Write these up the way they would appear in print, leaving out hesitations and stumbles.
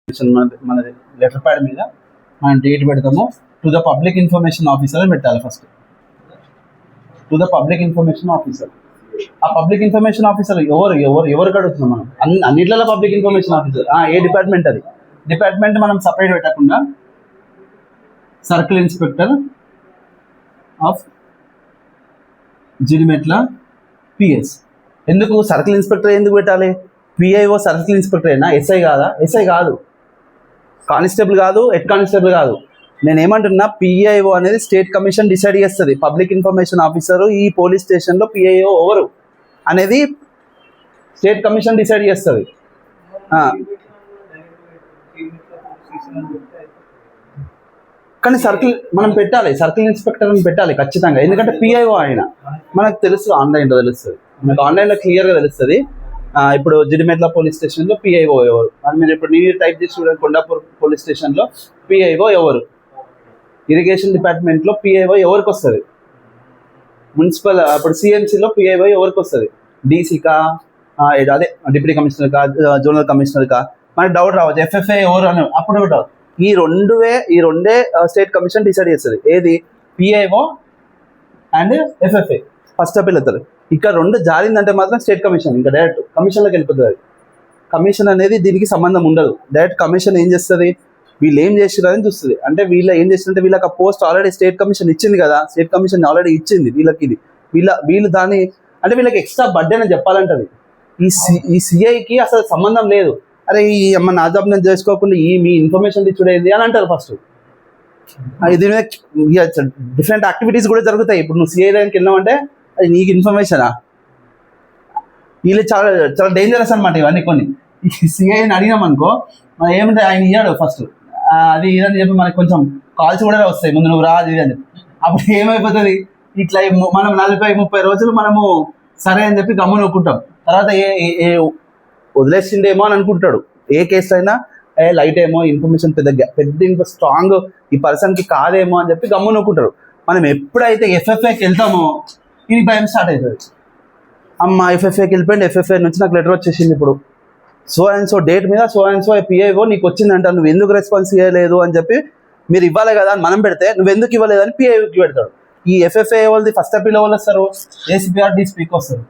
మనది letter pad మీద మనం డేట్ పెడతాము. To the public information officer అని పెట్టాలి. First to the public information officer. ఆ పబ్లిక్ ఇన్ఫర్మేషన్ ఆఫీసర్ ఎవరికి అడుగుతున్నాం మనం? అన్నిట్లలో పబ్లిక్ ఇన్ఫర్మేషన్ ఆఫీసర్. ఏ డిపార్ట్మెంట్ అది? డిపార్ట్మెంట్ మనం సపరేట్ పెట్టకుండా circle inspector of Jeedimetla PS. ఎందుకు సర్కిల్ ఇన్స్పెక్టర్ ఎందుకు పెట్టాలి? పిఐఓ సర్కిల్ ఇన్స్పెక్టర్ అయినా ఎస్ఐ కాదా? ఎస్ఐ కాదు, కానిస్టేబుల్ కాదు, హెడ్ కానిస్టేబుల్ కాదు. నేను ఏమంటున్నా, పిఐఓ అనేది స్టేట్ కమిషన్ డిసైడ్ చేస్తుంది. పబ్లిక్ ఇన్ఫర్మేషన్ ఆఫీసరు ఈ పోలీస్ స్టేషన్లో పిఐఓ ఎవరు అనేది స్టేట్ కమిషన్ డిసైడ్ చేస్తుంది. కానీ సర్కిల్ మనం పెట్టాలి, సర్కిల్ ఇన్స్పెక్టర్ అని పెట్టాలి ఖచ్చితంగా. ఎందుకంటే పిఐఓ ఆయన మనకు తెలుసు, ఆన్లైన్లో తెలుస్తుంది, మనకు ఆన్లైన్లో క్లియర్గా తెలుస్తుంది. ఇప్పుడు జిడిమెట్ల పోలీస్ స్టేషన్లో పిఐఓ ఎవరు అని మీరు ఇప్పుడు నేను టైప్ చేసి చూడండి. కొండాపూర్ పోలీస్ స్టేషన్లో పిఐఓ ఎవరు, ఇరిగేషన్ డిపార్ట్మెంట్లో పిఐఓ ఎవరికి వస్తుంది, మున్సిపల్ ఇప్పుడు సిఎంసీలో పిఐఓ ఎవరికి వస్తుంది, డీసీకా, అదే డిప్యూటీ కమిషనర్కా, జోనల్ కమిషనర్కా. మనకి డౌట్ రావచ్చు ఎఫ్ఎఫ్ఏ ఎవరు అని. అప్పుడు డౌట్. ఈ రెండే స్టేట్ కమిషన్ డిసైడ్ చేస్తుంది. ఏది? PIO and FFA first appeal అవుతారు. ఇక్కడ రెండు జారిందంటే మాత్రం స్టేట్ కమిషన్ ఇంకా డైరెక్ట్ కమిషన్లోకి వెళ్ళిపోతుంది. కమిషన్ అనేది దీనికి సంబంధం ఉండదు. డైరెక్ట్ కమిషన్ ఏం చేస్తుంది, వీళ్ళు ఏం చేస్తున్నారని చూస్తుంది. అంటే వీళ్ళు ఏం చేస్తుంటే వీళ్ళకి ఆ పోస్ట్ ఆల్రెడీ స్టేట్ కమిషన్ ఇచ్చింది కదా, స్టేట్ కమిషన్ ఆల్రెడీ ఇచ్చింది వీళ్ళకి. ఇది వీళ్ళు దాన్ని అంటే వీళ్ళకి ఎక్స్ట్రా బర్డెన్ అని చెప్పాలంటది. ఈ సిఐకి అసలు సంబంధం లేదు. అరే ఈ అమ్మ నా జాబ్ నేను చేసుకోకుండా మీ ఇన్ఫర్మేషన్ తెచ్చుడేది అని అంటారు ఫస్ట్. దీని మీద డిఫరెంట్ యాక్టివిటీస్ కూడా జరుగుతాయి. ఇప్పుడు నువ్వు సిఐ దగ్గరికి వెళ్ళామంటే అది నీకు ఇన్ఫర్మేషనా? వీళ్ళు చాలా చాలా డేంజరస్ అనమాట ఇవన్నీ. కొన్ని సిఐని అడిగినాం అనుకో, మనం ఏమంటే ఆయన ఇయ్యాడు ఫస్ట్ అది ఇదని చెప్పి మనకి కొంచెం కాల్స్ కూడా వస్తాయి, ముందు నువ్వు రా అది అని చెప్పి. అప్పుడు ఏమైపోతుంది, ఇట్లా మనం 40-30 రోజులు మనము సరే అని చెప్పి గమ్మున నొక్కుంటాం. తర్వాత వదిలేసిండేమో అని అనుకుంటాడు. ఏ కేసు అయినా లైట్ ఏమో ఇన్ఫర్మేషన్ పెద్ద స్ట్రాంగ్ ఈ పర్సన్కి కాదేమో అని చెప్పి గమ్మున నొక్కుంటాడు. మనం ఎప్పుడైతే ఎఫ్ఎఫ్ఐకి వెళ్తామో ఇది భయం స్టార్ట్ అవుతుంది. అమ్మ ఎఫ్ఎఫ్ఐకి వెళ్ళిపోయింది, ఎఫ్ఎఫ్ఐ నుంచి నాకు లెటర్ వచ్చేసింది, ఇప్పుడు సో అండ్ సో డేట్ మీద సో అండ్ సో పిఐఓ నీకు వచ్చిందంట, నువ్వు ఎందుకు రెస్పాన్స్ చేయలేదు అని చెప్పి మీరు ఇవ్వాలి కదా అని మనం పెడితే నువ్వు ఎందుకు ఇవ్వలేదు అని పిఐఓకి పెడతాడు. ఈ ఎఫ్ఎఫ్ఐ వాళ్ళది ఫస్ట్ అప్పీల్ వాళ్ళు వస్తారు, ఏసీపీఆర్ డీసీపీకి వస్తారు.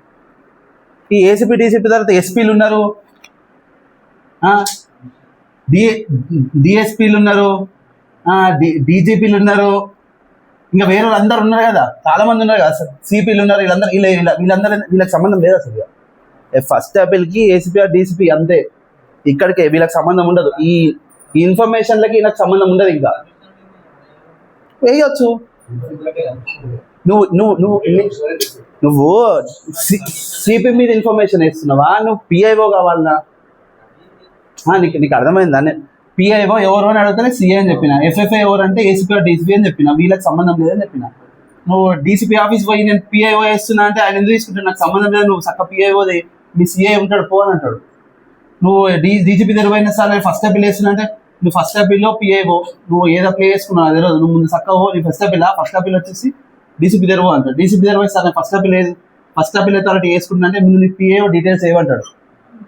ఈ ఏసీపీ డీసీపీ తర్వాత ఎస్పీలు ఉన్నారు, డిఎస్పీలు ఉన్నారు, డీజీపీలు ఉన్నారు, ఇంకా వేరే వాళ్ళు అందరు ఉన్నారు కదా, చాలా మంది ఉన్నారు కదా సార్, సిపిలు ఉన్నారు. వీళ్ళకి సంబంధం లేదు అసలు. ఫస్ట్ అప్పీల్కి ఏసీపీఆర్ డీసీపీ అంతే, ఇక్కడికే వీళ్ళకి సంబంధం ఉండదు. ఈ ఇన్ఫర్మేషన్లకి నాకు సంబంధం ఉండదు. ఇంకా వేయచ్చు. నువ్వు సిపి మీద ఇన్ఫర్మేషన్ ఇస్తున్నావా, నువ్వు పిఐఓ కావాలన్నా? నీకు అర్థమైందా? పిఐఓ ఎవరు అని అడిగితే సిఐ అని చెప్పిన, ఎఫ్ఎఫ్ఐ ఎవరు అంటే ఏసీపీఆర్ డీసీపీ అని చెప్పిన, వీళ్ళకి సంబంధం లేదని చెప్పిన. నువ్వు డీసీపీ ఆఫీస్ పోయి నేను పిఐఓ వేస్తున్నా అంటే ఆయన ఎందుకు తీసుకుంటాడు, నాకు సంబంధం లేదు, నువ్వు చక్క పిఐఓది మీ సిఐ ఉంటాడు పో అని అంటాడు. నువ్వు డీజీపీ దగ్గర పోయినా సార్ ఫస్ట్ అప్పీల్ వేస్తున్నా అంటే నువ్వు ఫస్ట్ అప్పీల్లో పిఐఓ నువ్వు ఏదో అప్లై చేసుకున్నావు తెలియదు, నువ్వు ముందు చక్క నీ ఫస్ట్ అప్పీల్ వచ్చేసి డీసీపీ దగ్గర పో అంటాడు. డీసీపీ దగ్గర పోయి సార్ నేను ఫస్ట్ అప్పీల్ అథారిటీ వేసుకుంటున్నా అంటే ముందు నీ పిఐఓ డీటెయిల్స్ ఏమంటాడు.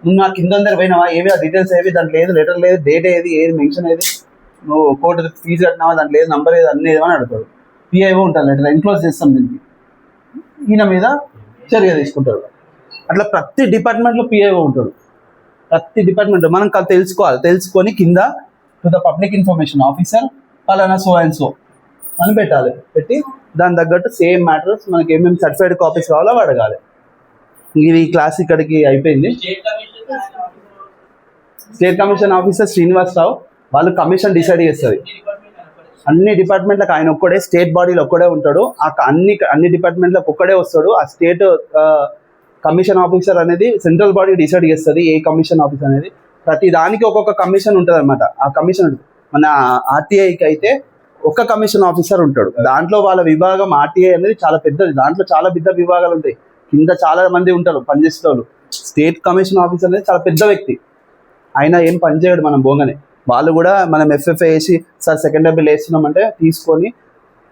నువ్వు నా కింద దగ్గర పోయినావా, ఏవి ఆ డీటెయిల్స్ ఏవి, దాంట్లో ఏది లెటర్ లేదు, డేట్ ఏది మెన్షన్ ఏది, నువ్వు కోర్టు ఫీజు కట్టినావా, దాంట్లో లేదు, నంబర్ ఏది, అన్నీ ఏదో అని అడుగుతాడు. పిఐఓ ఉంటాడు, లెటర్ ఎన్క్లోజ్ చేస్తాం దీనికి, ఈయన మీద చర్య తీసుకుంటాడు. అట్లా ప్రతి డిపార్ట్మెంట్లో పిఐఓ ఉంటాడు. ప్రతి డిపార్ట్మెంట్ మనం తెలుసుకోవాలి. తెలుసుకొని కింద to the public information officer పలానా సో అండ్ సో అని పెట్టాలి. పెట్టి దాని తగ్గట్టు సేమ్ మ్యాటర్స్ మనకి ఏమేమి సర్టిఫైడ్ కాపీస్ కావాలో అడగాలి. ఇది క్లాస్ ఇక్కడికి అయిపోయింది. స్టేట్ కమిషన్ ఆఫీసర్ శ్రీనివాసరావు వాళ్ళు కమిషన్ డిసైడ్ చేస్తుంది. అన్ని డిపార్ట్మెంట్లకు ఆయన ఒక్కడే, స్టేట్ బాడీలో ఒక్కడే ఉంటాడు. అన్ని డిపార్ట్మెంట్లకు ఒక్కడే వస్తాడు. ఆ స్టేట్ కమిషన్ ఆఫీసర్ అనేది సెంట్రల్ బాడీ డిసైడ్ చేస్తుంది ఏ కమిషన్ ఆఫీస్ అనేది. ప్రతి దానికి ఒక్కొక్క కమిషన్ ఉంటుంది అనమాట. ఆ కమిషన్ మన ఆర్టీఐకి అయితే ఒక్క కమిషన్ ఆఫీసర్ ఉంటాడు. దాంట్లో వాళ్ళ విభాగం ఆర్టీఐ అనేది చాలా పెద్దది. దాంట్లో చాలా పెద్ద విభాగాలు ఉంటాయి. కింద చాలా మంది ఉంటారు పనిచేసే వాళ్ళు. స్టేట్ కమిషన్ ఆఫీసర్ అనేది చాలా పెద్ద వ్యక్తి. ఆయన ఏం పనిచేయడు మనం పోగానే. వాళ్ళు కూడా మనం ఎఫ్ఎఫ్ఐ వేసి సార్ సెకండ్ అప్పీల్ వేస్తున్నామంటే తీసుకొని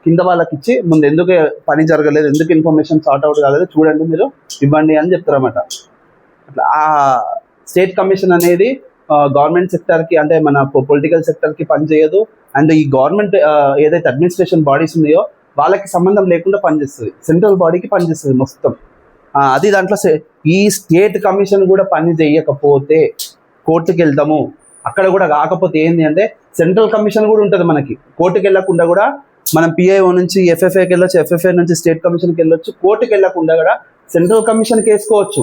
కింద వాళ్ళకి ఇచ్చి ముందు ఎందుకు పని జరగలేదు, ఎందుకు ఇన్ఫర్మేషన్ సార్ట్ అవుట్ కాలేదు చూడండి, మీరు ఇవ్వండి అని చెప్తారన్నమాట. అట్లా ఆ స్టేట్ కమిషన్ అనేది గవర్నమెంట్ సెక్టర్కి అంటే మన పొలిటికల్ సెక్టర్కి పనిచేయదు. అండ్ ఈ గవర్నమెంట్ ఏదైతే అడ్మినిస్ట్రేషన్ బాడీస్ ఉన్నాయో వాళ్ళకి సంబంధం లేకుండా పనిచేస్తుంది, సెంట్రల్ బాడీకి పనిచేస్తుంది మొత్తం. అది దాంట్లో ఈ స్టేట్ కమిషన్ కూడా పని చేయకపోతే కోర్టుకి వెళ్తాము. అక్కడ కూడా కాకపోతే ఏంటి అంటే సెంట్రల్ కమిషన్ కూడా ఉంటుంది మనకి. కోర్టుకి వెళ్ళకుండా కూడా మనం పిఐఓ నుంచి ఎఫ్ఎఫ్ఐకి వెళ్ళొచ్చు, ఎఫ్ఎఫ్ఐ నుంచి స్టేట్ కమిషన్కి వెళ్ళొచ్చు. కోర్టుకి వెళ్ళకుండా కూడా సెంట్రల్ కమిషన్కి వేసుకోవచ్చు.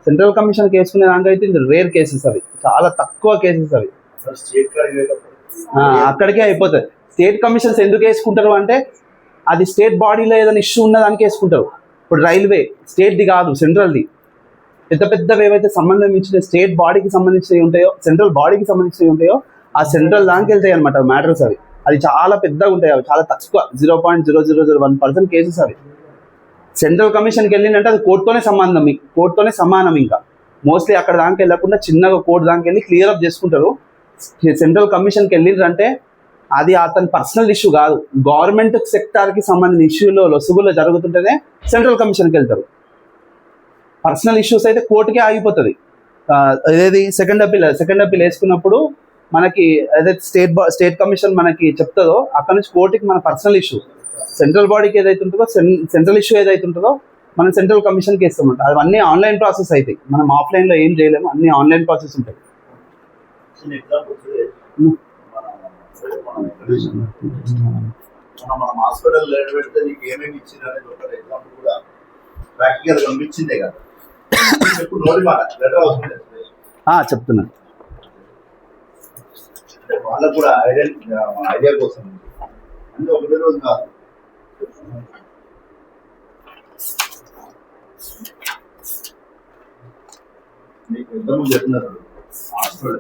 సెంట్రల్ కమిషన్కి వేసుకునే దానికైతే రేర్ కేసెస్ అవి, చాలా తక్కువ కేసెస్ అవి. అక్కడికే అయిపోతుంది. స్టేట్ కమిషన్స్ ఎందుకు వేసుకుంటారు అంటే అది స్టేట్ బాడీలో ఏదైనా ఇష్యూ ఉన్నదానికి వేసుకుంటారు. ఇప్పుడు రైల్వే స్టేట్ది కాదు, సెంట్రల్ది. పెద్ద పెద్దవి ఏవైతే సంబంధం ఇచ్చిన స్టేట్ బాడీకి సంబంధించినవి ఉంటాయో, సెంట్రల్ బాడీకి సంబంధించినవి ఉంటాయో ఆ సెంట్రల్ దానికి వెళ్తాయి అనమాట మ్యాటర్స్ అవి. అది చాలా పెద్దగా ఉంటాయి, అవి చాలా తక్కువ 0.0001% కేసెస్ అవి. సెంట్రల్ కమిషన్కి వెళ్ళిందంటే అది కోర్టుతోనే సమానం. ఇంకా మోస్ట్లీ అక్కడ దానికి వెళ్ళకుండా చిన్నగా కోర్టు దానికి వెళ్ళి క్లియర్ అప్ చేసుకుంటారు. సెంట్రల్ కమిషన్కి వెళ్ళిండ్రంటే అది అతని పర్సనల్ ఇష్యూ కాదు, గవర్నమెంట్ సెక్టార్కి సంబంధించిన ఇష్యూలో లొసుగులో జరుగుతుంటేనే సెంట్రల్ కమిషన్కి వెళ్తారు. పర్సనల్ ఇష్యూస్ అయితే కోర్టుకే ఆగిపోతుంది. ఏది సెకండ్ అప్పీల్ వేసుకున్నప్పుడు మనకి ఏదైతే స్టేట్ కమిషన్ మనకి చెప్తుందో అక్కడ నుంచి కోర్టుకి మన పర్సనల్ ఇష్యూ, సెంట్రల్ బాడీకి ఏదైతే ఉంటుందో సెంట్రల్ ఇష్యూ ఏదైతే ఉంటుందో మనం సెంట్రల్ కమిషన్కి వేస్తామంట. అవన్నీ ఆన్లైన్ ప్రాసెస్ అవుతాయి, మనం ఆఫ్లైన్లో ఏం చేయలేము, అన్ని ఆన్లైన్ ప్రాసెస్ ఉంటాయి. మనం హాస్పిటల్ లెటర్ పెడితే నీకు ఏమేమి ఇచ్చింది అనేది ఒక ఎగ్జాంపుల్ కూడా ప్రాక్టికల్ పంపించిందే కదా. ఇప్పుడు నోటి మాట లెటర్ అవసరం చెప్తున్నాను, వాళ్ళకు కూడా ఐడియా కోసం అంటే ఒకటే రోజు కాదు. మీకు ఇంతకుముందు చెప్తున్నారు హాస్పిటల్